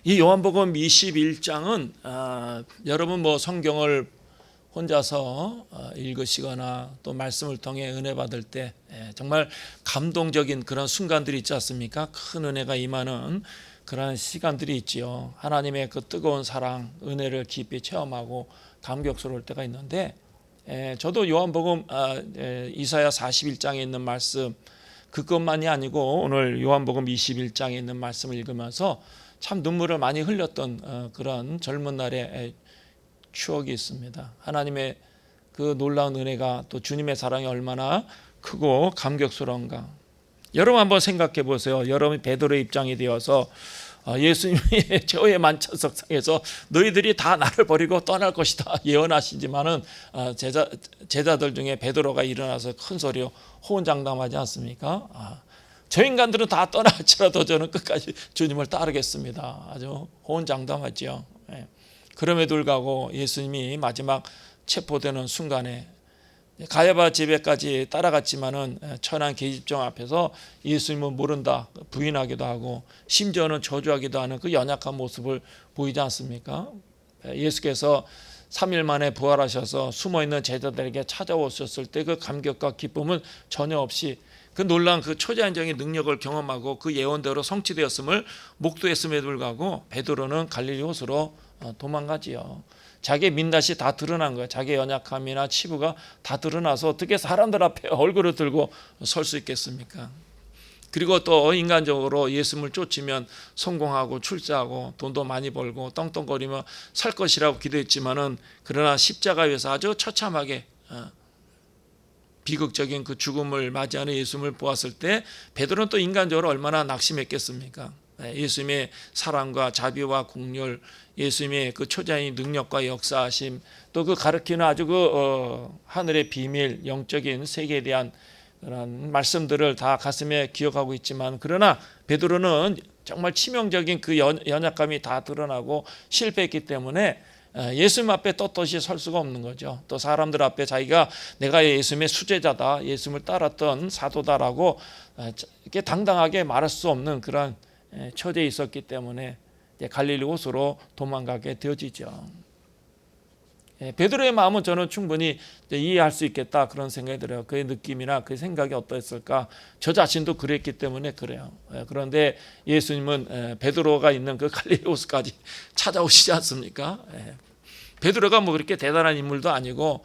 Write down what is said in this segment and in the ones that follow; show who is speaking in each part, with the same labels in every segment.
Speaker 1: 이 요한복음 21장은 여러분 뭐 성경을 혼자서 읽으시거나 또 말씀을 통해 은혜 받을 때 정말 감동적인 그런 순간들이 있지 않습니까? 큰 은혜가 임하는 그런 시간들이 있지요. 하나님의 그 뜨거운 사랑, 은혜를 깊이 체험하고 감격스러울 때가 있는데, 저도 요한복음 이사야 41장에 있는 말씀 그것만이 아니고 오늘 요한복음 21장에 있는 말씀을 읽으면서 참 눈물을 많이 흘렸던 그런 젊은 날의 추억이 있습니다. 하나님의 그 놀라운 은혜가 또 주님의 사랑이 얼마나 크고 감격스러운가. 여러분 한번 생각해 보세요. 여러분이 베드로의 입장이 되어서 예수님이 저의 만찬석상에서 너희들이 다 나를 버리고 떠날 것이다 예언하시지만은 제자들 중에 베드로가 일어나서 큰 소리로 호언장담하지 않습니까? 저 인간들은 다 떠날지라도 저는 끝까지 주님을 따르겠습니다. 아주 호언장담하죠. 그럼에도 불구하고 예수님이 마지막 체포되는 순간에 가야바 집에까지 따라갔지만은 천한 계집종 앞에서 예수님은 모른다 부인하기도 하고 심지어는 저주하기도 하는 그 연약한 모습을 보이지 않습니까? 예수께서 3일 만에 부활하셔서 숨어있는 제자들에게 찾아오셨을 때 그 감격과 기쁨은 전혀 없이 그 놀라운 그 초자연적인 능력을 경험하고 그 예언대로 성취되었음을 목도했음에도 불구하고 베드로는 갈릴리 호수로 도망가지요. 자기의 민낯이 다 드러난 거예요. 자기의 연약함이나 치부가 다 드러나서 어떻게 사람들 앞에 얼굴을 들고 설 수 있겠습니까? 그리고 또 인간적으로 예수님을 쫓으면 성공하고 출세하고 돈도 많이 벌고 떵떵거리며 살 것이라고 기도했지만은 그러나 십자가 위에서 아주 처참하게 비극적인 그 죽음을 맞이하는 예수님을 보았을 때 베드로는 또 인간적으로 얼마나 낙심했겠습니까? 예수님의 사랑과 자비와 공률, 예수님의 그 초자연의 능력과 역사하심, 또 그 가르치는 아주 하늘의 비밀, 영적인 세계에 대한 그런 말씀들을 다 가슴에 기억하고 있지만, 그러나 베드로는 정말 치명적인 그 연약감이 다 드러나고 실패했기 때문에 예수님 앞에 떳떳이 설 수가 없는 거죠. 또 사람들 앞에 자기가 내가 예수님의 수제자다, 예수님을 따랐던 사도다라고 이렇게 당당하게 말할 수 없는 그런 처지에 있었기 때문에 갈릴리 호수로 도망가게 되어지죠. 베드로의 마음은 저는 충분히 이해할 수 있겠다 그런 생각이 들어요. 그의 느낌이나 그의 생각이 어떠했을까? 저 자신도 그랬기 때문에 그래요. 그런데 예수님은 베드로가 있는 그 갈릴리 호수까지 찾아오시지 않습니까? 베드로가 뭐 그렇게 대단한 인물도 아니고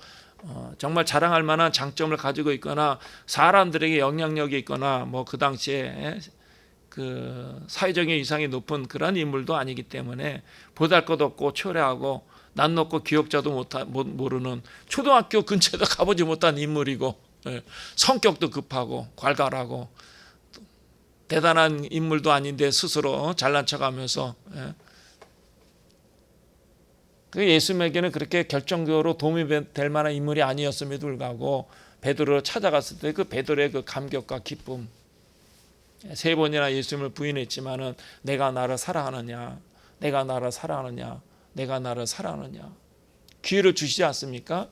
Speaker 1: 정말 자랑할 만한 장점을 가지고 있거나 사람들에게 영향력이 있거나 뭐 그 당시에 그 사회적인 위상이 높은 그런 인물도 아니기 때문에 보잘것없고 초라하고 낯 높고 기억자도 모르는 초등학교 근처에도 가보지 못한 인물이고 성격도 급하고 괄괄하고 대단한 인물도 아닌데 스스로 잘난 척하면서 그 예수님에게는 그렇게 결정적으로 도움이 될 만한 인물이 아니었음에도 불구하고 베드로를 찾아갔을 때 그 베드로의 그 감격과 기쁨, 3번이나 예수님을 부인했지만은 내가 나를 사랑하느냐, 내가 나를 사랑하느냐, 내가 나를 사랑하느냐 기회를 주시지 않습니까?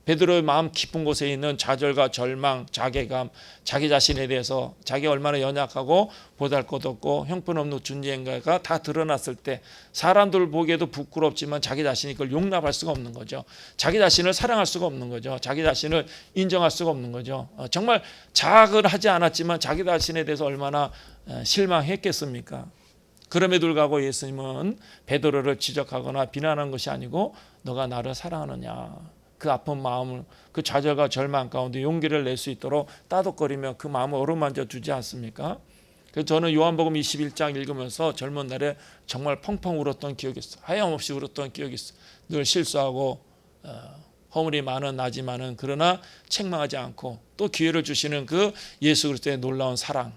Speaker 1: 베드로의 마음 깊은 곳에 있는 좌절과 절망, 자괴감, 자기 자신에 대해서 자기가 얼마나 연약하고 보잘것없고 형편없는 존재인가가 다 드러났을 때 사람들 보기에도 부끄럽지만 자기 자신이 그걸 용납할 수가 없는 거죠. 자기 자신을 사랑할 수가 없는 거죠. 자기 자신을 인정할 수가 없는 거죠. 정말 자학을 하지 않았지만 자기 자신에 대해서 얼마나 실망했겠습니까? 그럼에도 불구하고 예수님은 베드로를 지적하거나 비난하는 것이 아니고 너가 나를 사랑하느냐, 그 아픈 마음을 그 좌절과 절망 가운데 용기를 낼 수 있도록 따독거리며 그 마음을 어루만져 주지 않습니까? 그래서 저는 요한복음 21장 읽으면서 젊은 날에 정말 펑펑 울었던 기억이 있어요. 하염없이 울었던 기억이 있어요. 늘 실수하고 허물이 많은 나지만은 그러나 책망하지 않고 또 기회를 주시는 그 예수 그리스도의 놀라운 사랑,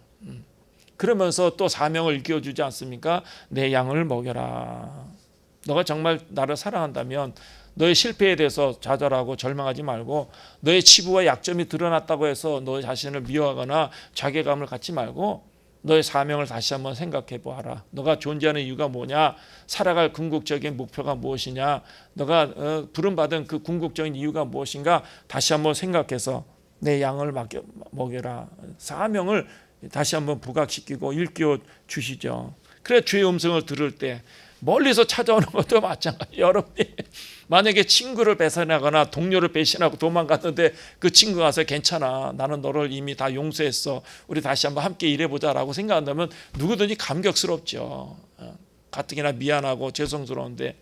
Speaker 1: 그러면서 또 사명을 일깨워주지 않습니까? 내 양을 먹여라. 너가 정말 나를 사랑한다면 너의 실패에 대해서 좌절하고 절망하지 말고, 너의 치부와 약점이 드러났다고 해서 너 자신을 미워하거나 자괴감을 갖지 말고 너의 사명을 다시 한번 생각해 보아라. 너가 존재하는 이유가 뭐냐, 살아갈 궁극적인 목표가 무엇이냐, 너가 부름받은 그 궁극적인 이유가 무엇인가 다시 한번 생각해서 내 양을 먹여라. 사명을 다시 한번 부각시키고 일깨워 주시죠. 그래 주의 음성을 들을 때 멀리서 찾아오는 것도 마찬가지예요. 여러분이 만약에 친구를 배신하거나 동료를 배신하고 도망갔는데 그 친구가 와서 괜찮아, 나는 너를 이미 다 용서했어, 우리 다시 한번 함께 일해보자라고 생각한다면 누구든지 감격스럽죠. 가뜩이나 미안하고 죄송스러운데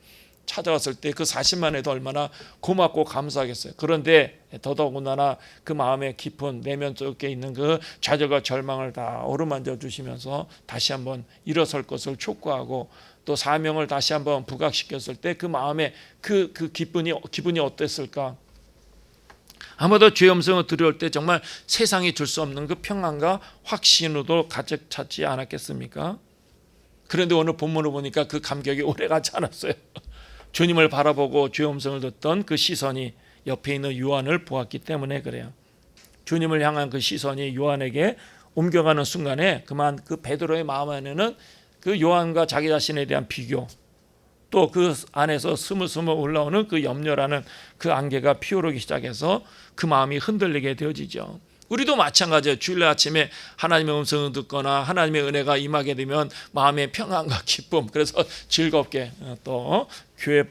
Speaker 1: 찾아왔을 때 그 사실만 해도 얼마나 고맙고 감사하겠어요. 그런데 더더군다나 그 마음의 깊은 내면 속에 있는 그 좌절과 절망을 다 어루만져 주시면서 다시 한번 일어설 것을 촉구하고 또 사명을 다시 한번 부각시켰을 때 그 마음에 그 기분이 어땠을까? 아마도 죄 음성을 들어올 때 정말 세상이 줄 수 없는 그 평안과 확신으로 가득 찼지 않았겠습니까? 그런데 오늘 본문을 보니까 그 감격이 오래가지 않았어요. 주님을 바라보고 죄 음성을 듣던 그 시선이 옆에 있는 요한을 보았기 때문에 그래요. 주님을 향한 그 시선이 요한에게 옮겨가는 순간에 그만 그 베드로의 마음 안에는 그 요한과 자기 자신에 대한 비교, 또 그 안에서 스물스물 올라오는 그 염려라는 그 안개가 피어오르기 시작해서 그 마음이 흔들리게 되어지죠. 우리도 마찬가지예요. 주일날 아침에 하나님의 음성을 듣거나 하나님의 은혜가 임하게 되면 마음의 평안과 기쁨, 그래서 즐겁게 또 교회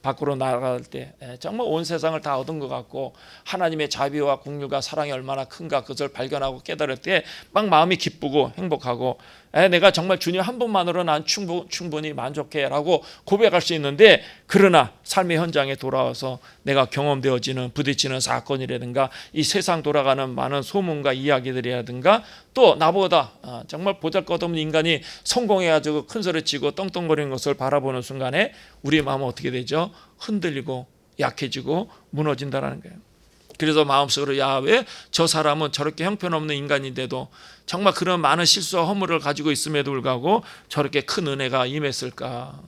Speaker 1: 밖으로 나아갈 때 정말 온 세상을 다 얻은 것 같고 하나님의 자비와 긍휼과 사랑이 얼마나 큰가 그것을 발견하고 깨달을 때 막 마음이 기쁘고 행복하고 내가 정말 주님 한 분만으로 난 충분히 만족해라고 고백할 수 있는데, 그러나 삶의 현장에 돌아와서 내가 경험되어지는 부딪히는 사건이라든가 이 세상 돌아가는 많은 소문과 이야기들이라든가 또 나보다 정말 보잘것없는 인간이 성공해가지고 큰소리치고 떵떵거리는 것을 바라보는 순간에 우리의 마음은 어떻게 되죠? 흔들리고 약해지고 무너진다는 거예요. 그래서 마음속으로 야, 왜 저 사람은 저렇게 형편없는 인간인데도 정말 그런 많은 실수와 허물을 가지고 있음에도 불구하고 저렇게 큰 은혜가 임했을까?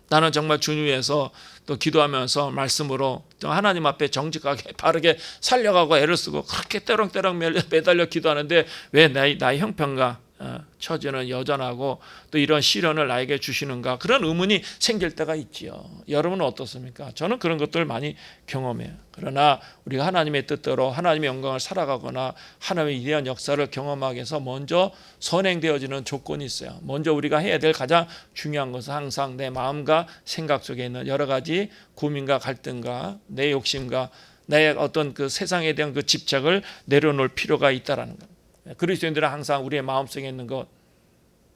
Speaker 1: 나는 정말 주님 위해서 또 기도하면서 말씀으로 하나님 앞에 정직하게 바르게 살려가고 애를 쓰고 그렇게 때렁때렁 매달려 기도하는데 왜 나의 형편과 처지는 여전하고 또 이런 시련을 나에게 주시는가, 그런 의문이 생길 때가 있지요. 여러분은 어떻습니까? 저는 그런 것들 많이 경험해요. 그러나 우리가 하나님의 뜻대로 하나님의 영광을 살아가거나 하나님의 위대한 역사를 경험하기 위해서 먼저 선행되어지는 조건이 있어요. 먼저 우리가 해야 될 가장 중요한 것은 항상 내 마음과 생각 속에 있는 여러 가지 고민과 갈등과 내 욕심과 내 어떤 그 세상에 대한 그 집착을 내려놓을 필요가 있다라는 것. 그리스도인들은 항상 우리의 마음속에 있는 것,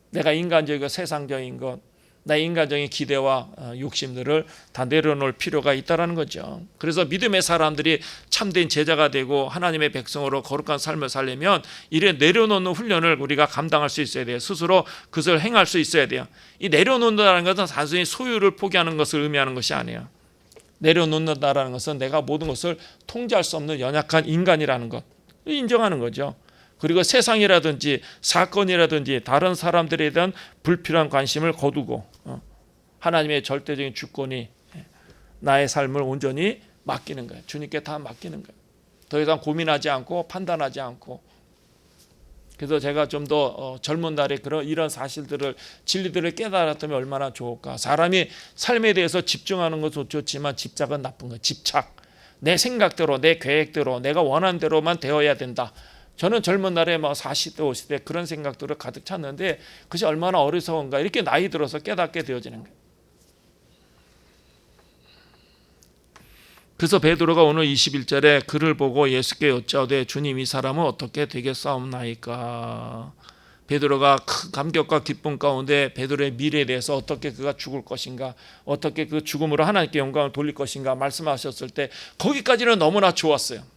Speaker 1: 내가 인간적이고 세상적인 것, 나의 인간적인 기대와 욕심들을 다 내려놓을 필요가 있다는 거죠. 그래서 믿음의 사람들이 참된 제자가 되고 하나님의 백성으로 거룩한 삶을 살려면 이래 내려놓는 훈련을 우리가 감당할 수 있어야 돼요. 스스로 그것을 행할 수 있어야 돼요. 이 내려놓는다는 것은 단순히 소유를 포기하는 것을 의미하는 것이 아니에요. 내려놓는다는 것은 내가 모든 것을 통제할 수 없는 연약한 인간이라는 것, 인정하는 거죠. 그리고 세상이라든지 사건이라든지 다른 사람들에 대한 불필요한 관심을 거두고 하나님의 절대적인 주권이 나의 삶을 온전히 맡기는 거예요. 주님께 다 맡기는 거예요. 더 이상 고민하지 않고 판단하지 않고. 그래서 제가 좀 더 젊은 날에 이런 사실들을, 진리들을 깨달았다면 얼마나 좋을까. 사람이 삶에 대해서 집중하는 것도 좋지만 집착은 나쁜 거예요. 집착. 내 생각대로 내 계획대로 내가 원하는 대로만 되어야 된다. 저는 젊은 날에 40대 50대 그런 생각들을 가득 찼는데 그것이 얼마나 어리석은가, 이렇게 나이 들어서 깨닫게 되어지는 거예요. 그래서 베드로가 오늘 21절에 그를 보고 예수께 여짜오되 주님 이 사람은 어떻게 되겠사옵나이까. 베드로가 큰 감격과 기쁨 가운데 베드로의 미래에 대해서 어떻게 그가 죽을 것인가, 어떻게 그 죽음으로 하나님께 영광을 돌릴 것인가 말씀하셨을 때 거기까지는 너무나 좋았어요.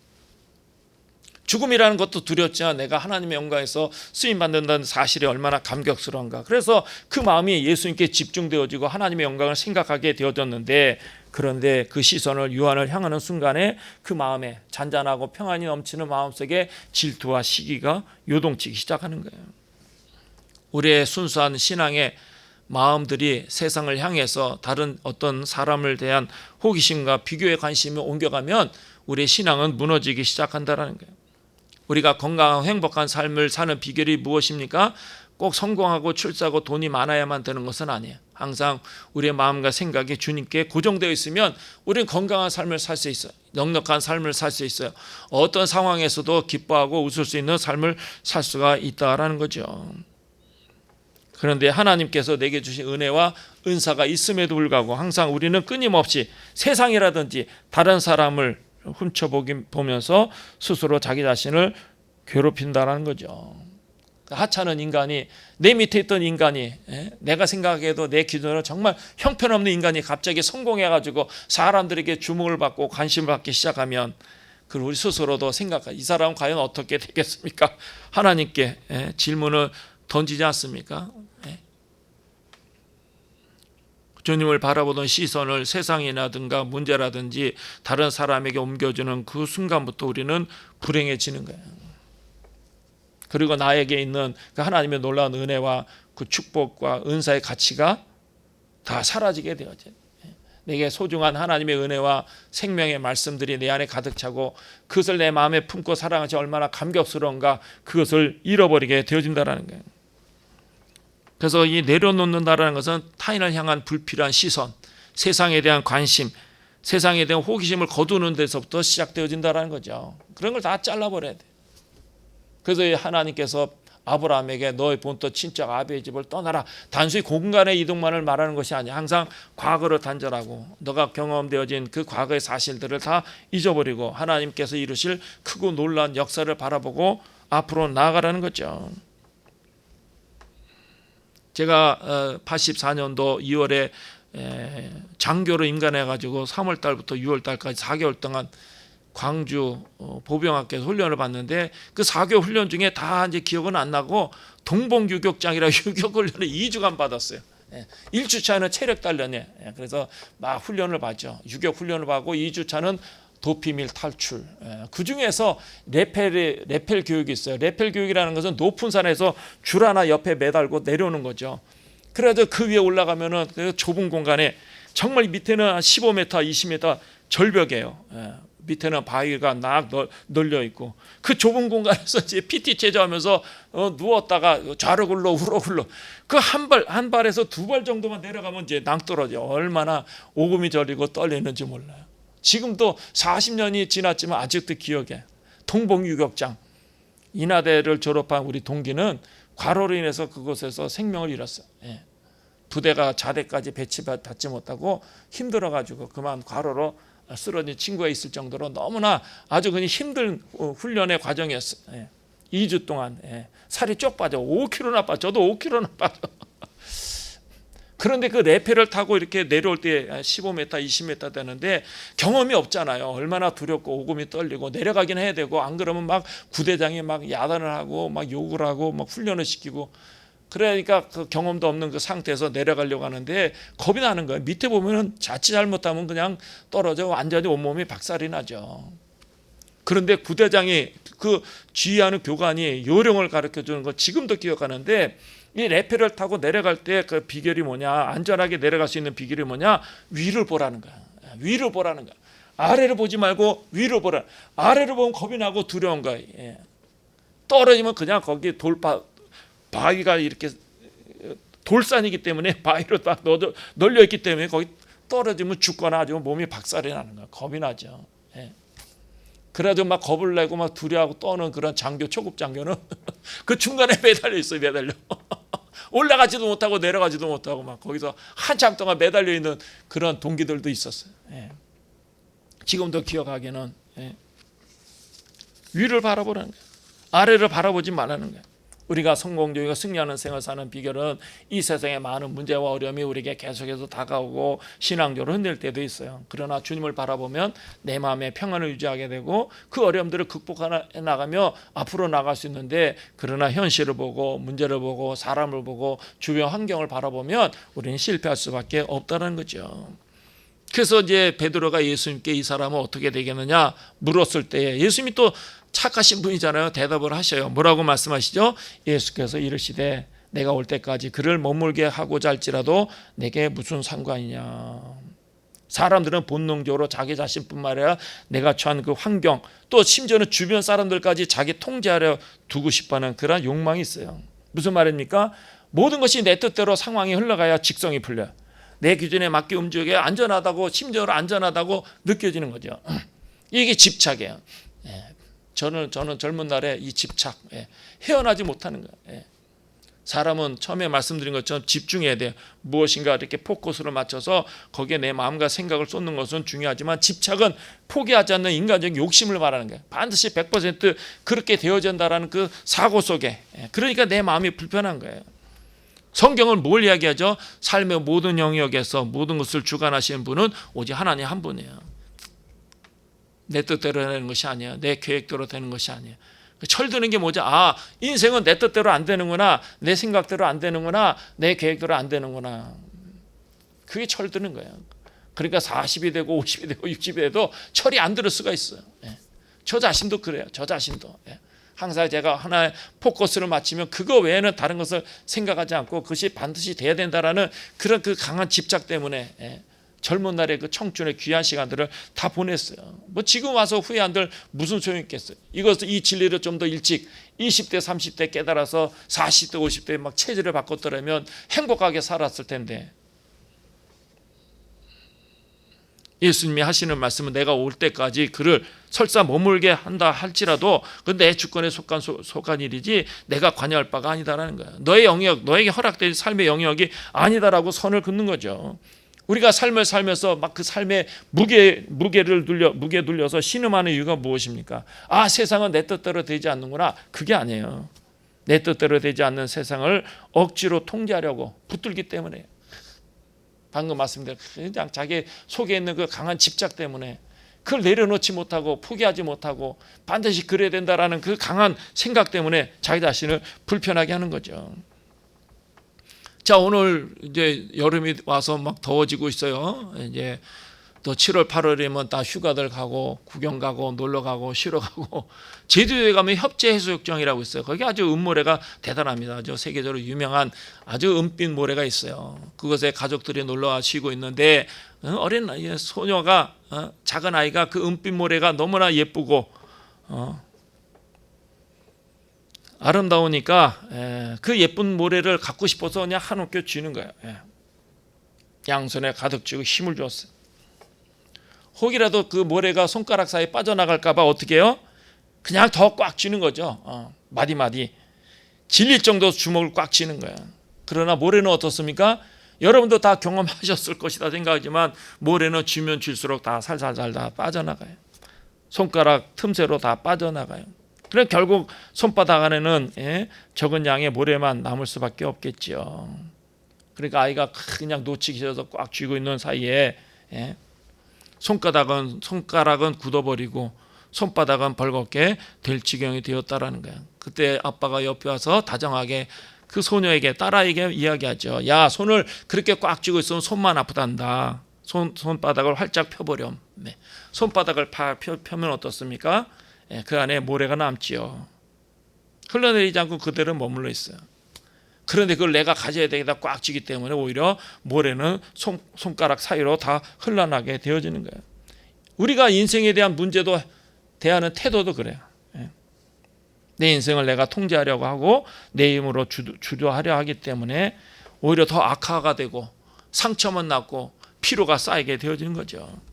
Speaker 1: 죽음이라는 것도 두렵지만 내가 하나님의 영광에서 쓰임받는다는 사실이 얼마나 감격스러운가. 그래서 그 마음이 예수님께 집중되어지고 하나님의 영광을 생각하게 되어졌는데, 그런데 그 시선을 요한을 향하는 순간에 그 마음에 잔잔하고 평안이 넘치는 마음속에 질투와 시기가 요동치기 시작하는 거예요. 우리의 순수한 신앙의 마음들이 세상을 향해서 다른 어떤 사람을 대한 호기심과 비교의 관심을 옮겨가면 우리의 신앙은 무너지기 시작한다는 거예요. 우리가 건강하고 행복한 삶을 사는 비결이 무엇입니까? 꼭 성공하고 출세하고 돈이 많아야만 되는 것은 아니에요. 항상 우리의 마음과 생각이 주님께 고정되어 있으면 우리는 건강한 삶을 살 수 있어요. 넉넉한 삶을 살 수 있어요. 어떤 상황에서도 기뻐하고 웃을 수 있는 삶을 살 수가 있다라는 거죠. 그런데 하나님께서 내게 주신 은혜와 은사가 있음에도 불구하고 항상 우리는 끊임없이 세상이라든지 다른 사람을 훔쳐보면서 스스로 자기 자신을 괴롭힌다는 거죠. 하찮은 인간이, 내 밑에 있던 인간이, 내가 생각해도 내 기준으로 정말 형편없는 인간이 갑자기 성공해가지고 사람들에게 주목을 받고 관심을 받기 시작하면 우리 스스로도 생각하, 이 사람은 과연 어떻게 되겠습니까? 하나님께 질문을 던지지 않습니까? 주님을 바라보던 시선을 세상이라든가 문제라든지 다른 사람에게 옮겨주는 그 순간부터 우리는 불행해지는 거예요. 그리고 나에게 있는 그 하나님의 놀라운 은혜와 그 축복과 은사의 가치가 다 사라지게 되어져요. 내게 소중한 하나님의 은혜와 생명의 말씀들이 내 안에 가득 차고 그것을 내 마음에 품고 사랑하지 얼마나 감격스러운가, 그것을 잃어버리게 되어진다는 거예요. 그래서 이 내려놓는다라는 것은 타인을 향한 불필요한 시선, 세상에 대한 관심, 세상에 대한 호기심을 거두는 데서부터 시작되어진다는 거죠. 그런 걸 다 잘라버려야 돼. 그래서 하나님께서 아브라함에게 너의 본토 친척 아비의 집을 떠나라, 단순히 공간의 이동만을 말하는 것이 아니야. 항상 과거를 단절하고 너가 경험되어진 그 과거의 사실들을 다 잊어버리고 하나님께서 이루실 크고 놀라운 역사를 바라보고 앞으로 나아가라는 거죠. 제가 84년도 2월에 장교로 임관해가지고 3월 달부터 6월 달까지 4개월 동안 광주 보병학교에서 훈련을 받는데 그 4개월 훈련 중에 다 이제 기억은 안 나고 동봉유격장이라 유격 훈련을 2주간 받았어요. 1주차는 체력 단련이에요. 그래서 막 훈련을 받죠. 유격 훈련을 받고 2주차는 도피밀 탈출. 그 중에서 레펠 교육이 있어요. 레펠 교육이라는 것은 높은 산에서 줄 하나 옆에 매달고 내려오는 거죠. 그래도 그 위에 올라가면은 그 좁은 공간에 정말 밑에는 15m, 20m 절벽이에요. 밑에는 바위가 막 널려 있고 그 좁은 공간에서 이제 PT 체조하면서 누웠다가 좌로 굴러 우로 굴러 그 한 발에서 두 발 정도만 내려가면 이제 낭떠러져. 얼마나 오금이 저리고 떨리는지 몰라요. 지금도 40년이 지났지만 아직도 기억해. 동봉유격장 인하대를 졸업한 우리 동기는 과로로 인해서 그곳에서 생명을 잃었어요. 부대가 자대까지 배치받지 못하고 힘들어가지고 그만 과로로 쓰러진 친구가 있을 정도로 너무나 아주 그냥 힘든 훈련의 과정이었어요. 2주 동안 살이 쪽 빠져 5kg나 빠져. 저도 5kg나 빠져. 그런데 그 레펠을 타고 이렇게 내려올 때 15m, 20m 되는데 경험이 없잖아요. 얼마나 두렵고 오금이 떨리고 내려가긴 해야 되고 안 그러면 막 구대장이 막 야단을 하고 막 욕을 하고 막 훈련을 시키고 그러니까 그 경험도 없는 그 상태에서 내려가려고 하는데 겁이 나는 거예요. 밑에 보면은 자칫 잘못하면 그냥 떨어져 완전히 온몸이 박살이 나죠. 그런데 구대장이 그 지휘하는 교관이 요령을 가르쳐 주는 거 지금도 기억하는데 이 레펠을 타고 내려갈 때 그 비결이 뭐냐, 안전하게 내려갈 수 있는 비결이 뭐냐, 위를 보라는 거야. 위를 보라는 거야. 아래를 보지 말고 위를 보라. 아래를 보면 겁이 나고 두려운 거야. 떨어지면 그냥 거기 바위가 이렇게 돌산이기 때문에 바위로 딱 널려 있기 때문에 거기 떨어지면 죽거나 아주 몸이 박살이 나는 거야. 겁이 나죠. 그래도 막 겁을 내고 막 두려워하고 떠는 그런 장교, 초급 장교는 그 중간에 매달려 있어요. 매달려. 올라가지도 못하고 내려가지도 못하고 막 거기서 한참 동안 매달려 있는 그런 동기들도 있었어요. 지금도 기억하기는 위를 바라보라는 거예요. 아래를 바라보지 말라는 거예요. 우리가 성공적이고 승리하는 생활을 사는 비결은 이 세상의 많은 문제와 어려움이 우리에게 계속해서 다가오고 신앙적으로 흔들 때도 있어요. 그러나 주님을 바라보면 내 마음에 평안을 유지하게 되고 그 어려움들을 극복해 나가며 앞으로 나갈 수 있는데, 그러나 현실을 보고 문제를 보고 사람을 보고 주변 환경을 바라보면 우리는 실패할 수밖에 없다는 거죠. 그래서 이제 베드로가 예수님께 이 사람은 어떻게 되겠느냐 물었을 때 예수님이 또 착하신 분이잖아요. 대답을 하셔요. 뭐라고 말씀하시죠? 예수께서 이르시되 내가 올 때까지 그를 머물게 하고자 할지라도 내게 무슨 상관이냐. 사람들은 본능적으로 자기 자신뿐만 아니라 내가 처한 그 환경, 또 심지어는 주변 사람들까지 자기 통제하려 두고 싶어하는 그런 욕망이 있어요. 무슨 말입니까? 모든 것이 내 뜻대로 상황이 흘러가야 직성이 풀려요. 내 기준에 맞게 움직이게 안전하다고, 심지어로 안전하다고 느껴지는 거죠. 이게 집착이에요. 저는 젊은 날에 이 집착, 헤어나지 못하는 거예요. 사람은 처음에 말씀드린 것처럼 집중해야 돼요. 무엇인가 이렇게 포커스를 맞춰서 거기에 내 마음과 생각을 쏟는 것은 중요하지만 집착은 포기하지 않는 인간적 욕심을 말하는 거예요. 반드시 100% 그렇게 되어진다라는 그 사고 속에. 그러니까 내 마음이 불편한 거예요. 성경은 뭘 이야기하죠? 삶의 모든 영역에서 모든 것을 주관하시는 분은 오직 하나님 한 분이에요. 내 뜻대로 되는 것이 아니야. 내 계획대로 되는 것이 아니야. 철드는 게 뭐죠? 인생은 내 뜻대로 안 되는구나. 내 생각대로 안 되는구나. 내 계획대로 안 되는구나. 그게 철드는 거예요. 그러니까 40이 되고 50이 되고 60이 돼도 철이 안 들을 수가 있어요. 저 자신도 그래요. 저 자신도. 항상 제가 하나의 포커스를 맞추면 그거 외에는 다른 것을 생각하지 않고 그것이 반드시 돼야 된다라는 그런 그 강한 집착 때문에 젊은 날의 그 청춘의 귀한 시간들을 다 보냈어요. 뭐 지금 와서 후회한들 무슨 소용이 있겠어요. 이 진리를 좀 더 일찍 20대 30대 깨달아서 40대 50대에 막 체질을 바꿨더라면 행복하게 살았을 텐데. 예수님이 하시는 말씀은 내가 올 때까지 그를 설사 머물게 한다 할지라도 그건 내 주권에 속한 일이지 내가 관여할 바가 아니다라는 거예요. 너의 영역, 너에게 허락된 삶의 영역이 아니다라고 선을 긋는 거죠. 우리가 삶을 살면서 막 그 삶의 무게 눌려서 신음하는 이유가 무엇입니까? 세상은 내 뜻대로 되지 않는구나. 그게 아니에요. 내 뜻대로 되지 않는 세상을 억지로 통제하려고 붙들기 때문에. 방금 말씀드린 그냥 자기 속에 있는 그 강한 집착 때문에 그걸 내려놓지 못하고 포기하지 못하고 반드시 그래야 된다라는 그 강한 생각 때문에 자기 자신을 불편하게 하는 거죠. 자, 오늘 이제 여름이 와서 막 더워지고 있어요. 이제 또 7월, 8월이면 다 휴가들 가고 구경 가고 놀러 가고 쉬러 가고 제주도에 가면 협재해수욕장이라고 있어요. 거기 아주 은모래가 대단합니다. 아주 세계적으로 유명한 아주 은빛 모래가 있어요. 그곳에 가족들이 놀러 쉬고 있는데 어린 소녀가 작은 아이가 그 은빛 모래가 너무나 예쁘고 아름다우니까 그 예쁜 모래를 갖고 싶어서 그냥 한없게 쥐는 거예요. 양손에 가득 쥐고 힘을 주었어요. 혹이라도 그 모래가 손가락 사이에 빠져나갈까 봐 어떻게 해요? 그냥 더 꽉 쥐는 거죠. 마디마디 질릴 정도로 주먹을 꽉 쥐는 거예요. 그러나 모래는 어떻습니까? 여러분도 다 경험하셨을 것이다 생각하지만 모래는 쥐면 쥐수록 다 살살살 다 빠져나가요. 손가락 틈새로 다 빠져나가요. 그럼 결국 손바닥 안에는 적은 양의 모래만 남을 수밖에 없겠죠. 그러니까 아이가 그냥 놓치기 싫어서 꽉 쥐고 있는 사이에 손가락은 굳어버리고 손바닥은 벌겋게 될 지경이 되었다라는 거예요. 그때 아빠가 옆에 와서 다정하게 그 소녀에게 딸아이에게 이야기하죠. 야, 손을 그렇게 꽉 쥐고 있으면 손만 아프단다. 손바닥을 활짝 펴보렴. 손바닥을 펴면 어떻습니까? 그 안에 모래가 남지요. 흘러내리지 않고 그대로 머물러 있어요. 그런데 그걸 내가 가져야 되겠다 꽉 쥐기 때문에 오히려 모래는 손가락 사이로 다 흘러나게 되어지는 거예요. 우리가 인생에 대한 문제도 대하는 태도도 그래요. 내 인생을 내가 통제하려고 하고 내 힘으로 주도하려 하기 때문에 오히려 더 악화가 되고 상처만 낳고 피로가 쌓이게 되어지는 거죠.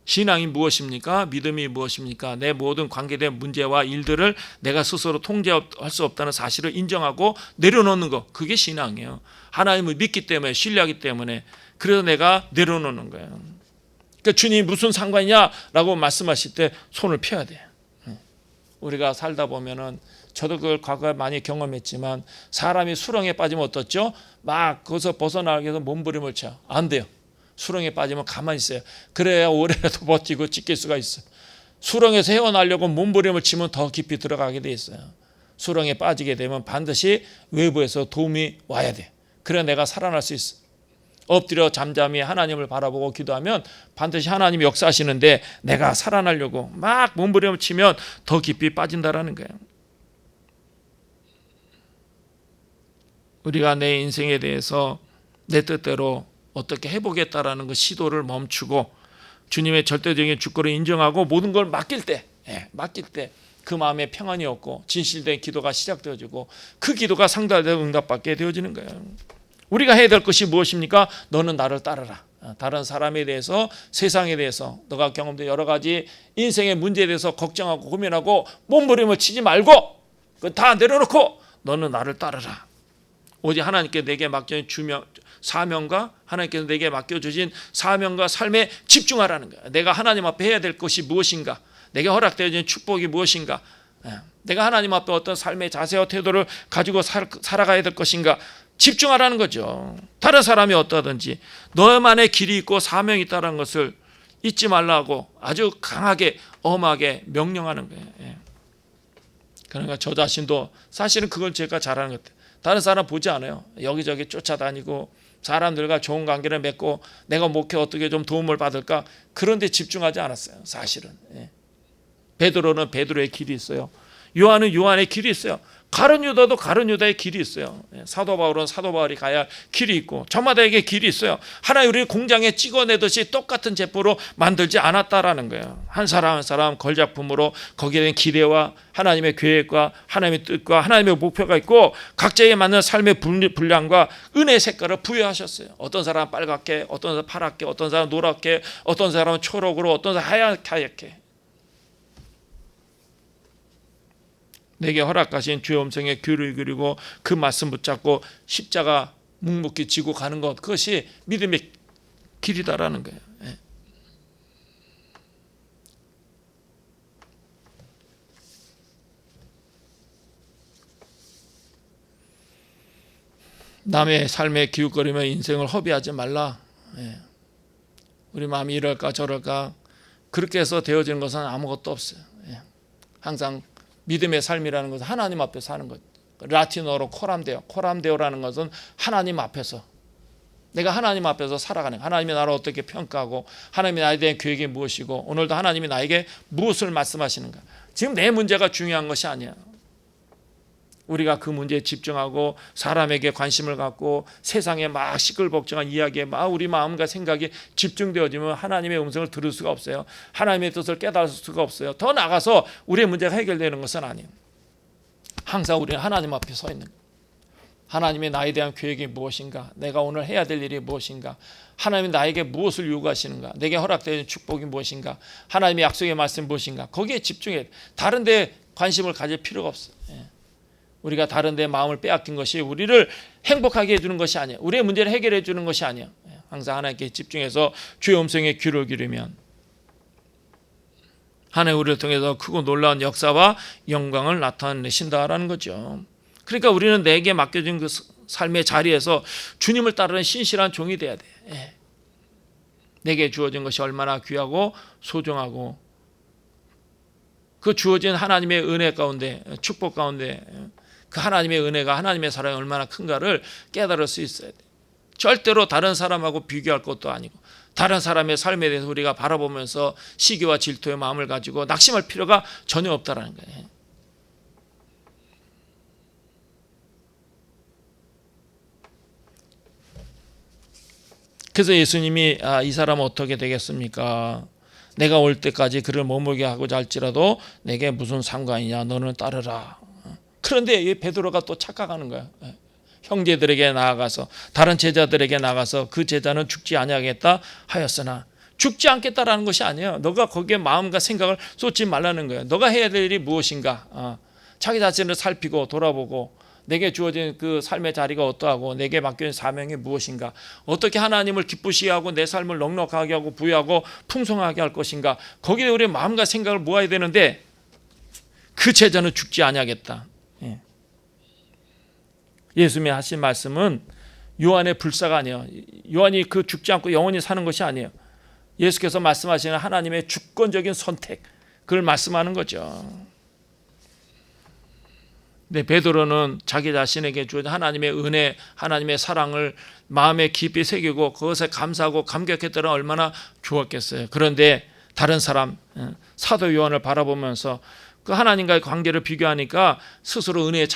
Speaker 1: 신앙이 무엇입니까? 믿음이 무엇입니까? 내 모든 관계된 문제와 일들을 내가 스스로 통제할 수 없다는 사실을 인정하고 내려놓는 것, 그게 신앙이에요. 하나님을 믿기 때문에, 신뢰하기 때문에 그래서 내가 내려놓는 거예요. 그러니까 주님 무슨 상관이냐라고 말씀하실 때 손을 펴야 돼요. 우리가 살다 보면은 저도 그걸 과거에 많이 경험했지만 사람이 수렁에 빠지면 어떻죠? 막 거기서 벗어나기 위해서 몸부림을 쳐. 안 돼요. 수렁에 빠지면 가만히 있어요. 그래야 오래라도 버티고 지킬 수가 있어요. 수렁에서 헤어나려고 몸부림을 치면 더 깊이 들어가게 돼 있어요. 수렁에 빠지게 되면 반드시 외부에서 도움이 와야 돼. 그래야 내가 살아날 수 있어. 엎드려 잠잠히 하나님을 바라보고 기도하면 반드시 하나님이 역사하시는데 내가 살아나려고 막 몸부림을 치면 더 깊이 빠진다라는 거예요. 우리가 내 인생에 대해서 내 뜻대로 어떻게 해보겠다라는 그 시도를 멈추고 주님의 절대적인 주권을 인정하고 모든 걸 맡길 때 그 마음에 평안이 없고 진실된 기도가 시작되어지고 그 기도가 상달되고 응답받게 되어지는 거예요. 우리가 해야 될 것이 무엇입니까? 너는 나를 따르라. 다른 사람에 대해서, 세상에 대해서, 너가 경험된 여러 가지 인생의 문제에 대해서 걱정하고 고민하고 몸부림을 치지 말고 다 내려놓고 너는 나를 따르라. 오직 하나님께 내게 맡겨진 사명과 하나님께서 내게 맡겨주신 사명과 삶에 집중하라는 거야. 내가 하나님 앞에 해야 될 것이 무엇인가, 내게 허락되어진 축복이 무엇인가, 내가 하나님 앞에 어떤 삶의 자세와 태도를 가지고 살아가야 될 것인가 집중하라는 거죠. 다른 사람이 어떠하든지 너만의 길이 있고 사명이 있다는 것을 잊지 말라고 아주 강하게 엄하게 명령하는 거예요. 그러니까 저 자신도 사실은 그걸 제가 잘하는 것 같아요. 다른 사람 보지 않아요. 여기저기 쫓아다니고 사람들과 좋은 관계를 맺고 내가 목회 어떻게 좀 도움을 받을까, 그런 데 집중하지 않았어요. 사실은. 베드로는 베드로의 길이 있어요. 요한은 요한의 길이 있어요. 가룟 유다도 가룟 유다의 길이 있어요. 사도 바울은 사도 바울이 가야 할 길이 있고 저마다에게 길이 있어요. 하나님 우리 공장에 찍어내듯이 똑같은 제품으로 만들지 않았다라는 거예요. 한 사람 한 사람 걸작품으로 거기에 대한 기대와 하나님의 계획과 하나님의 뜻과 하나님의 목표가 있고 각자에 맞는 삶의 분량과 은혜의 색깔을 부여하셨어요. 어떤 사람은 빨갛게, 어떤 사람은 파랗게, 어떤 사람은 노랗게, 어떤 사람은 초록으로, 어떤 사람은 하얗게. 내게 허락하신 주의 음성에 귀를 기울이고 그 말씀 붙잡고 십자가 묵묵히 지고 가는 것, 그것이 믿음의 길이다라는 거예요. 남의 삶에 기웃거리며 인생을 허비하지 말라. 우리 마음이 이럴까 저럴까 그렇게 해서 되어지는 것은 아무것도 없어요. 항상 믿음의 삶이라는 것은 하나님 앞에 사는 것. 라틴어로 코람데오라는 것은 하나님 앞에서, 내가 하나님 앞에서 살아가는, 하나님이 나를 어떻게 평가하고 하나님이 나에 대한 계획이 무엇이고 오늘도 하나님이 나에게 무엇을 말씀하시는가. 지금 내 문제가 중요한 것이 아니야. 우리가 그 문제에 집중하고 사람에게 관심을 갖고 세상에 막 시끌벅적한 이야기에 막 우리 마음과 생각이 집중되어지면 하나님의 음성을 들을 수가 없어요. 하나님의 뜻을 깨달을 수가 없어요. 더 나아가서 우리의 문제가 해결되는 것은 아니에요. 항상 우리는 하나님 앞에 서 있는 거예요. 하나님의 나에 대한 계획이 무엇인가, 내가 오늘 해야 될 일이 무엇인가, 하나님이 나에게 무엇을 요구하시는가, 내게 허락되는 축복이 무엇인가, 하나님의 약속의 말씀이 무엇인가, 거기에 집중해야 돼. 다른 데 관심을 가질 필요가 없어요. 우리가 다른 데 마음을 빼앗긴 것이 우리를 행복하게 해주는 것이 아니에요. 우리의 문제를 해결해 주는 것이 아니에요. 항상 하나님께 집중해서 주의 음성에 귀를 기울이면 하나님 우리를 통해서 크고 놀라운 역사와 영광을 나타내신다라는 거죠. 그러니까 우리는 내게 맡겨진 그 삶의 자리에서 주님을 따르는 신실한 종이 돼야 돼. 내게 주어진 것이 얼마나 귀하고 소중하고 그 주어진 하나님의 은혜 가운데, 축복 가운데 그 하나님의 은혜가, 하나님의 사랑이 얼마나 큰가를 깨달을 수 있어야 돼. 절대로 다른 사람하고 비교할 것도 아니고 다른 사람의 삶에 대해서 우리가 바라보면서 시기와 질투의 마음을 가지고 낙심할 필요가 전혀 없다라는 거예요. 그래서 예수님이 이 사람은 어떻게 되겠습니까? 내가 올 때까지 그를 머물게 하고자 할지라도 내게 무슨 상관이냐, 너는 따르라. 그런데 이 베드로가 또 착각하는 거야. 형제들에게 나아가서, 다른 제자들에게 나가서 그 제자는 죽지 아니하겠다 하였으나, 죽지 않겠다라는 것이 아니에요. 너가 거기에 마음과 생각을 쏟지 말라는 거예요. 너가 해야 될 일이 무엇인가, 자기 자신을 살피고 돌아보고 내게 주어진 그 삶의 자리가 어떠하고 내게 맡겨진 사명이 무엇인가, 어떻게 하나님을 기쁘시게 하고 내 삶을 넉넉하게 하고 부유하고 풍성하게 할 것인가, 거기에 우리의 마음과 생각을 모아야 되는데 그 제자는 죽지 아니하겠다. 예수님이 하신 말씀은 요한의 불사가 아니에요. 요한이 그 죽지 않고 영원히 사는 것이 아니에요. 예수께서 말씀하시는 하나님의 주권적인 선택, 그걸 말씀하는 거죠. 근데 베드로는 자기 자신에게 주어진 하나님의 은혜, 하나님의 사랑을 마음에 깊이 새기고 그것에 감사하고 감격했더라 얼마나 좋았겠어요. 그런데 다른 사람, 사도 요한을 바라보면서 그 하나님과의 관계를 비교하니까 스스로 은혜의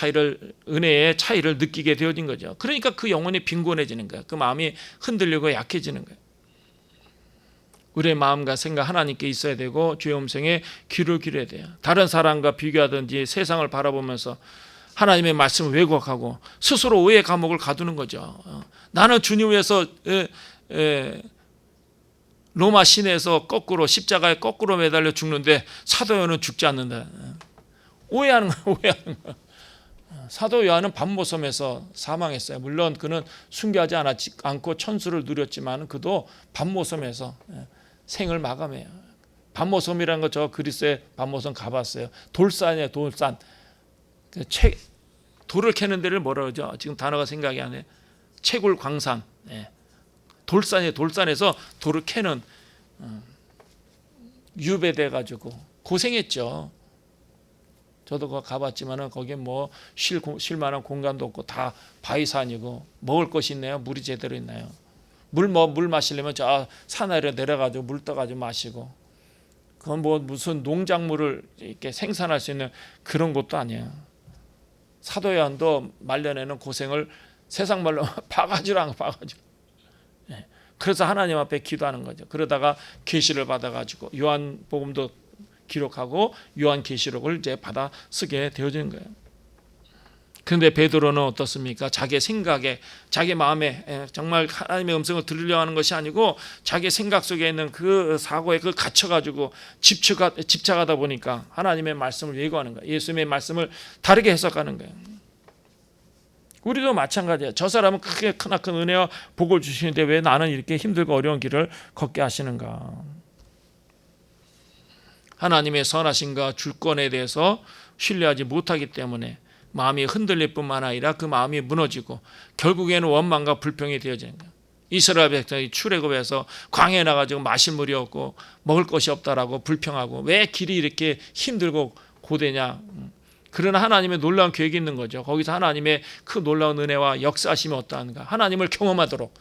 Speaker 1: 차이를 느끼게 되어진 거죠. 그러니까 그 영혼이 빈곤해지는 거예요. 그 마음이 흔들리고 약해지는 거예요. 우리의 마음과 생각 하나님께 있어야 되고 주의 음성에 귀를 기울여야 돼요. 다른 사람과 비교하든지 세상을 바라보면서 하나님의 말씀을 왜곡하고 스스로 오해의 감옥을 가두는 거죠. 나는 주님 위해서 로마 시내에서 거꾸로 십자가에 거꾸로 매달려 죽는데 사도 요한은 죽지 않는다. 오해하는 거야. 사도 요한은 밤모섬에서 사망했어요. 물론 그는 순교하지 않고 천수를 누렸지만 그도 밤모섬에서 생을 마감해요. 밤모섬이라는 거 저 그리스의 밤모섬 가봤어요. 돌산이에요. 돌산. 돌을 캐는 데를 뭐라 그러죠? 지금 단어가 생각이 안 나요. 채굴 광산. 돌산이에요. 돌산에서 돌을 캐는 유배돼 가지고 고생했죠. 저도 그거 가봤지만은 거기에 뭐 쉴 만한 공간도 없고 다 바위산이고 먹을 것이 있나요? 물이 제대로 있나요? 물 마시려면 저 산 아래로 내려가지고 물 떠가지고 마시고, 그건 뭐 무슨 농작물을 이렇게 생산할 수 있는 그런 것도 아니에요. 사도 요한도 말년에는 고생을 세상 말로 바가지로 바가지로. 그래서 하나님 앞에 기도하는 거죠. 그러다가 계시를 받아가지고 요한복음도 기록하고 요한계시록을 이제 받아 쓰게 되어지는 거예요. 그런데 베드로는 어떻습니까? 자기 생각에, 자기 마음에 정말 하나님의 음성을 들으려 하는 것이 아니고 자기 생각 속에 있는 그 사고에 그 갇혀가지고 집착하다 보니까 하나님의 말씀을 왜곡하는 거예요. 예수님의 말씀을 다르게 해석하는 거예요. 우리도 마찬가지예요. 저 사람은 크게 크나큰 은혜와 복을 주시는데 왜 나는 이렇게 힘들고 어려운 길을 걷게 하시는가? 하나님의 선하심과 주권에 대해서 신뢰하지 못하기 때문에 마음이 흔들릴 뿐만 아니라 그 마음이 무너지고 결국에는 원망과 불평이 되어지는 거예요. 이스라엘 백성이 출애굽해서 광야에 나가지고 마실 물이 없고 먹을 것이 없다라고 불평하고 왜 길이 이렇게 힘들고 고되냐. 그러나 하나님의 놀라운 계획이 있는 거죠. 거기서 하나님의 그 놀라운 은혜와 역사하심이 어떠한가. 하나님을 경험하도록,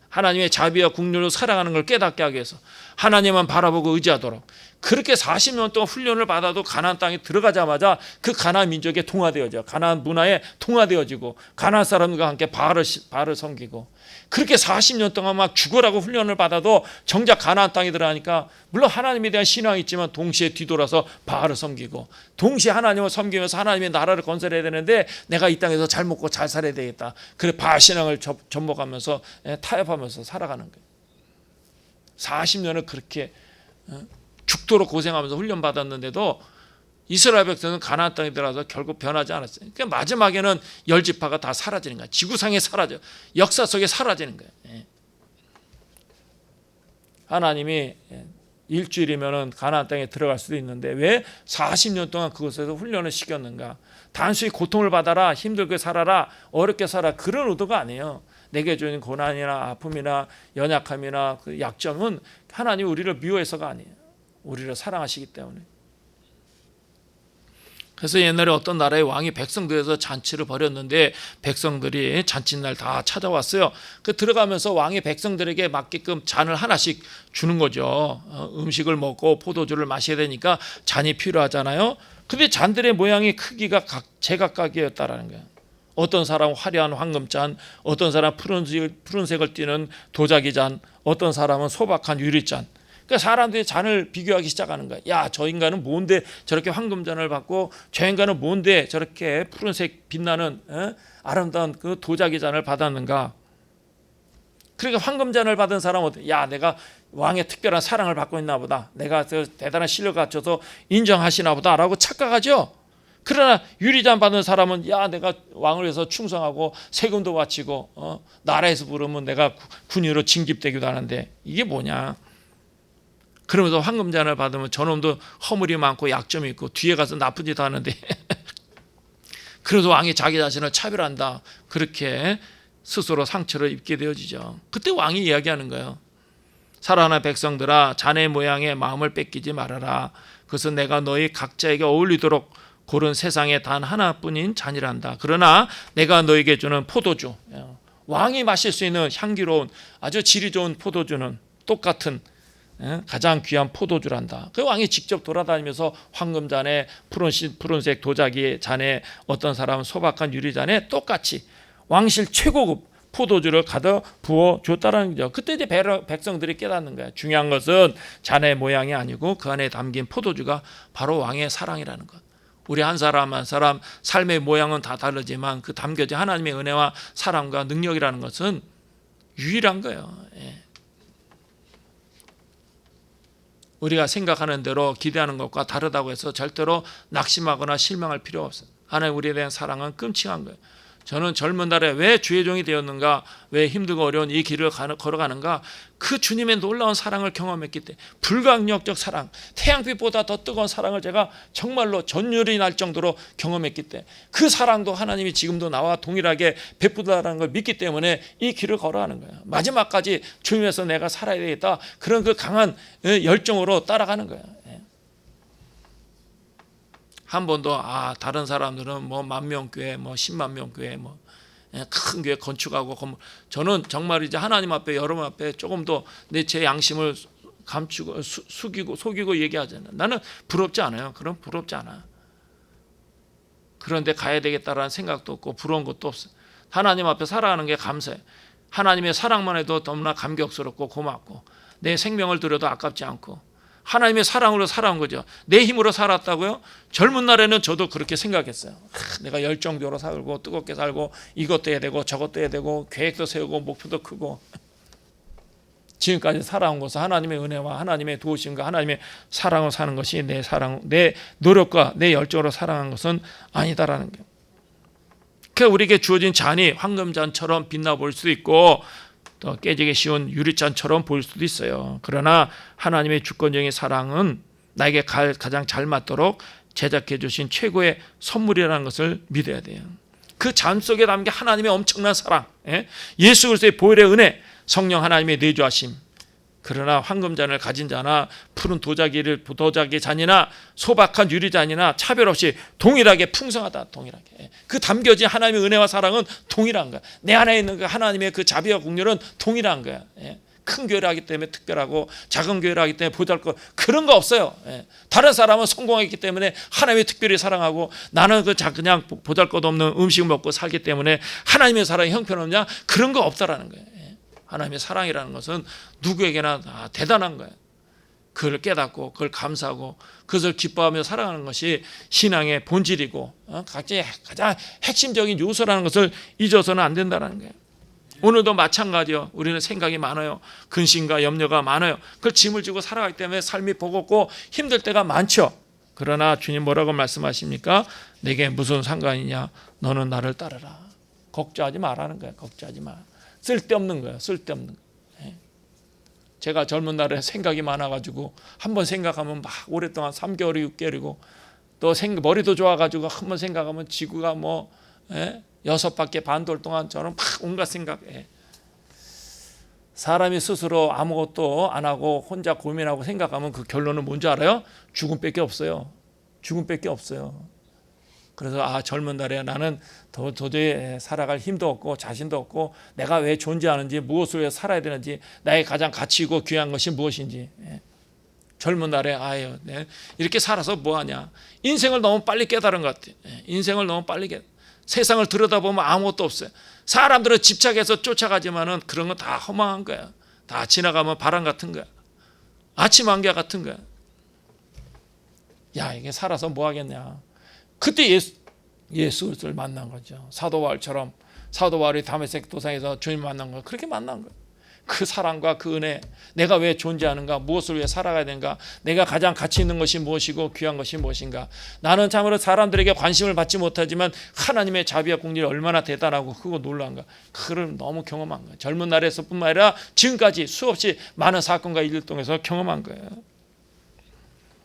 Speaker 1: 하나님의 자비와 국률로 살아가는 걸 깨닫게 하기 위해서 하나님만 바라보고 의지하도록 그렇게 40년 동안 훈련을 받아도 가나안 땅에 들어가자마자 그 가나안 민족에 동화되어져, 가나안 문화에 동화되어지고 가나안 사람들과 함께 바알을 섬기고, 그렇게 40년 동안 막 죽으라고 훈련을 받아도 정작 가나안 땅에 들어가니까 물론 하나님에 대한 신앙이 있지만 동시에 뒤돌아서 바알을 섬기고, 동시에 하나님을 섬기면서 하나님의 나라를 건설해야 되는데 내가 이 땅에서 잘 먹고 잘 살아야 되겠다. 그래 바알 신앙을 접목하면서 타협하면서 살아가는 거예요. 40년을 그렇게 죽도록 고생하면서 훈련받았는데도 이스라엘 백성은 가나안 땅에 들어가서 결국 변하지 않았어요. 그러니까 마지막에는 10지파가 다 사라지는 거예요. 지구상에 사라져, 역사 속에 사라지는 거예요. 하나님이 일주일이면 가나안 땅에 들어갈 수도 있는데 왜 40년 동안 그곳에서 훈련을 시켰는가? 단순히 고통을 받아라, 힘들게 살아라, 어렵게 살아, 그런 의도가 아니에요. 내게 주는 고난이나 아픔이나 연약함이나 그 약점은 하나님이 우리를 미워해서가 아니에요. 우리를 사랑하시기 때문에. 그래서 옛날에 어떤 나라의 왕이 백성들에서 잔치를 벌였는데 백성들이 잔칫날 다 찾아왔어요. 그 들어가면서 왕이 백성들에게 맞게끔 잔을 하나씩 주는 거죠. 음식을 먹고 포도주를 마셔야 되니까 잔이 필요하잖아요. 근데 잔들의 모양이 크기가 제각각이었다라는 거예요. 어떤 사람은 화려한 황금잔, 어떤 사람은 푸른색을 띠는 도자기 잔, 어떤 사람은 소박한 유리잔. 그러니까 사람들이 잔을 비교하기 시작하는 거야. 야, 저 인간은 뭔데 저렇게 황금잔을 받고 저 인간은 뭔데 저렇게 푸른색 빛나는 아름다운 그 도자기 잔을 받았는가. 그러니까 황금잔을 받은 사람은 야, 내가 왕의 특별한 사랑을 받고 있나 보다, 내가 대단한 실력을 갖춰서 인정하시나 보다 라고 착각하죠. 그러나 유리잔 받은 사람은 야, 내가 왕을 위해서 충성하고 세금도 바치고 나라에서 부르면 내가 군인으로 징집되기도 하는데 이게 뭐냐. 그러면서 황금잔을 받으면 저놈도 허물이 많고 약점이 있고 뒤에 가서 나쁜 짓 하는데 그래도 왕이 자기 자신을 차별한다, 그렇게 스스로 상처를 입게 되어지죠. 그때 왕이 이야기하는 거예요. 살아나 백성들아, 자네 모양의 마음을 뺏기지 말아라. 그것은 내가 너희 각자에게 어울리도록 고른 세상에 단 하나뿐인 잔이란다. 그러나 내가 너에게 주는 포도주, 왕이 마실 수 있는 향기로운 아주 질이 좋은 포도주는 똑같은 가장 귀한 포도주란다. 그 왕이 직접 돌아다니면서 황금잔에 푸른색 도자기 잔에 어떤 사람은 소박한 유리잔에 똑같이 왕실 최고급 포도주를 가득 부어 줬다라는 거죠. 그때 이제 백성들이 깨닫는 거야. 중요한 것은 잔의 모양이 아니고 그 안에 담긴 포도주가 바로 왕의 사랑이라는 것. 우리 한 사람 한 사람 삶의 모양은 다 다르지만 그 담겨진 하나님의 은혜와 사랑과 능력이라는 것은 유일한 거예요. 우리가 생각하는 대로 기대하는 것과 다르다고 해서 절대로 낙심하거나 실망할 필요가 없어요. 하나님 우리에 대한 사랑은 끔찍한 거예요. 저는 젊은 날에 왜 주의 종이 되었는가, 왜 힘들고 어려운 이 길을 걸어가는가, 그 주님의 놀라운 사랑을 경험했기 때문에, 불강력적 사랑, 태양빛보다 더 뜨거운 사랑을 제가 정말로 전율이 날 정도로 경험했기 때문에, 그 사랑도 하나님이 지금도 나와 동일하게 베푸다라는 걸 믿기 때문에 이 길을 걸어가는 거예요. 마지막까지 주님에서 내가 살아야 되겠다, 그런 그 강한 열정으로 따라가는 거예요. 한 번도 다른 사람들은 뭐 10,000명 교회, 뭐 10만 명 교회, 뭐 큰 교회 건축하고 건물. 저는 정말 이제 하나님 앞에, 여러분 앞에 조금 더 제 양심을 감추고 속이고 얘기하잖아요. 나는 부럽지 않아요. 그럼 부럽지 않아. 그런데 가야 되겠다라는 생각도 없고 부러운 것도 없어요. 하나님 앞에 살아가는 게 감사해요. 하나님의 사랑만 해도 너무나 감격스럽고 고맙고, 내 생명을 들여도 아깝지 않고, 하나님의 사랑으로 살아온 거죠. 내 힘으로 살았다고요? 젊은 날에는 저도 그렇게 생각했어요. 내가 열정적으로 살고 뜨겁게 살고 이것도 해야 되고 저것도 해야 되고 계획도 세우고 목표도 크고, 지금까지 살아온 것은 하나님의 은혜와 하나님의 도우심과 하나님의 사랑으로 사는 것이 내 노력과 내 열정으로 살아간 것은 아니다라는 거예요. 그러니까 우리에게 주어진 잔이 황금잔처럼 빛나 보일 수도 있고 또 깨지기 쉬운 유리잔처럼 보일 수도 있어요. 그러나 하나님의 주권적인 사랑은 나에게 가장 잘 맞도록 제작해 주신 최고의 선물이라는 것을 믿어야 돼요. 그 잔 속에 담긴 하나님의 엄청난 사랑, 예수 그리스도의 보혈의 은혜, 성령 하나님의 내주하심. 그러나 황금잔을 가진 자나 푸른 도자기 잔이나 소박한 유리잔이나 차별 없이 동일하게 풍성하다. 동일하게. 그 담겨진 하나님의 은혜와 사랑은 동일한 거야. 내 안에 있는 그 하나님의 그 자비와 국률은 동일한 거야. 큰 교회를 하기 때문에 특별하고 작은 교회를 하기 때문에 보잘것 그런 거 없어요. 다른 사람은 성공했기 때문에 하나님이 특별히 사랑하고, 나는 그냥 보잘것 없는 음식을 먹고 살기 때문에 하나님의 사랑이 형편없냐, 그런 거 없다라는 거예요. 하나님의 사랑이라는 것은 누구에게나 다 대단한 거예요. 그걸 깨닫고 그걸 감사하고 그것을 기뻐하며 살아가는 것이 신앙의 본질이고 가장 핵심적인 요소라는 것을 잊어서는 안 된다는 거예요. 오늘도 마찬가지요. 우리는 생각이 많아요. 근심과 염려가 많아요. 그걸 짐을 지고 살아가기 때문에 삶이 버겁고 힘들 때가 많죠. 그러나 주님 뭐라고 말씀하십니까? 내게 무슨 상관이냐, 너는 나를 따르라. 걱정하지 말라는 거예요. 걱정하지 마. 쓸데없는 거예요. 쓸데없는 거예요. 제가 젊은 날에 생각이 많아가지고 한번 생각하면 막 오랫동안 3개월이 6개월이고, 또 머리도 좋아가지고 한번 생각하면 지구가 뭐 6바퀴 반돌 동안 저는 막 온갖 생각해. 사람이 스스로 아무것도 안 하고 혼자 고민하고 생각하면 그 결론은 뭔지 알아요? 죽음밖에 없어요. 죽음밖에 없어요. 그래서 젊은 날에 나는 도저히 살아갈 힘도 없고 자신도 없고, 내가 왜 존재하는지, 무엇을 위해 살아야 되는지, 나의 가장 가치 있고 귀한 것이 무엇인지. 젊은 날에 이렇게 살아서 뭐하냐. 인생을 너무 빨리 깨달은 것 같아요. 인생을 너무 빨리 세상을 들여다보면 아무것도 없어요. 사람들은 집착해서 쫓아가지만은 그런 건 다 허망한 거야. 다 지나가면 바람 같은 거야. 아침 안개 같은 거야. 이게 살아서 뭐 하겠냐. 그때 예수 그리스도를 만난 거죠. 사도 바울처럼, 사도 바울이 다메섹 도상에서 주님 만난 거, 그렇게 만난 거예요. 그 사랑과 그 은혜, 내가 왜 존재하는가, 무엇을 위해 살아가야 되는가, 내가 가장 가치 있는 것이 무엇이고 귀한 것이 무엇인가. 나는 참으로 사람들에게 관심을 받지 못하지만 하나님의 자비와 공률이 얼마나 대단하고 크고 놀라운가, 그걸 너무 경험한 거예요. 젊은 날에서뿐만 아니라 지금까지 수없이 많은 사건과 일을 통해서 경험한 거예요.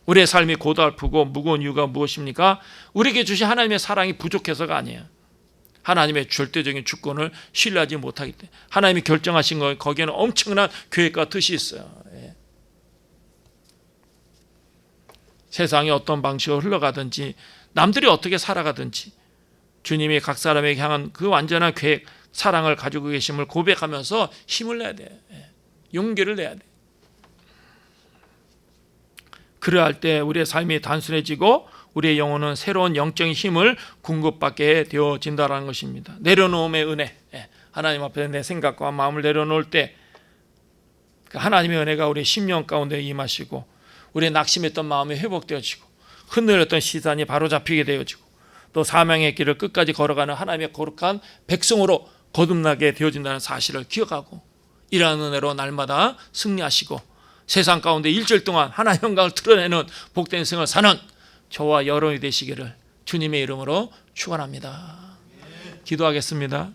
Speaker 1: 우리의 삶이 고달프고 무거운 이유가 무엇입니까? 우리에게 주신 하나님의 사랑이 부족해서가 아니에요. 하나님의 절대적인 주권을 신뢰하지 못하기 때문에, 하나님이 결정하신 거, 거기에는 엄청난 계획과 뜻이 있어요. 세상이 어떤 방식으로 흘러가든지, 남들이 어떻게 살아가든지, 주님이 각 사람에게 향한 그 완전한 계획, 사랑을 가지고 계심을 고백하면서 힘을 내야 돼요. 용기를 내야 돼요. 그러할 때 우리의 삶이 단순해지고 우리의 영혼은 새로운 영적인 힘을 공급받게 되어진다는 것입니다. 내려놓음의 은혜, 하나님 앞에 내 생각과 마음을 내려놓을 때 하나님의 은혜가 우리의 심령 가운데 임하시고, 우리의 낙심했던 마음이 회복되어지고, 흔들렸던 시선이 바로잡히게 되어지고, 또 사명의 길을 끝까지 걸어가는 하나님의 거룩한 백성으로 거듭나게 되어진다는 사실을 기억하고, 이러한 은혜로 날마다 승리하시고 세상 가운데 일주일 동안 하나님의 영광을 드러내는 복된 생을 사는 저와 여러분이 되시기를 주님의 이름으로 축원합니다. 기도하겠습니다.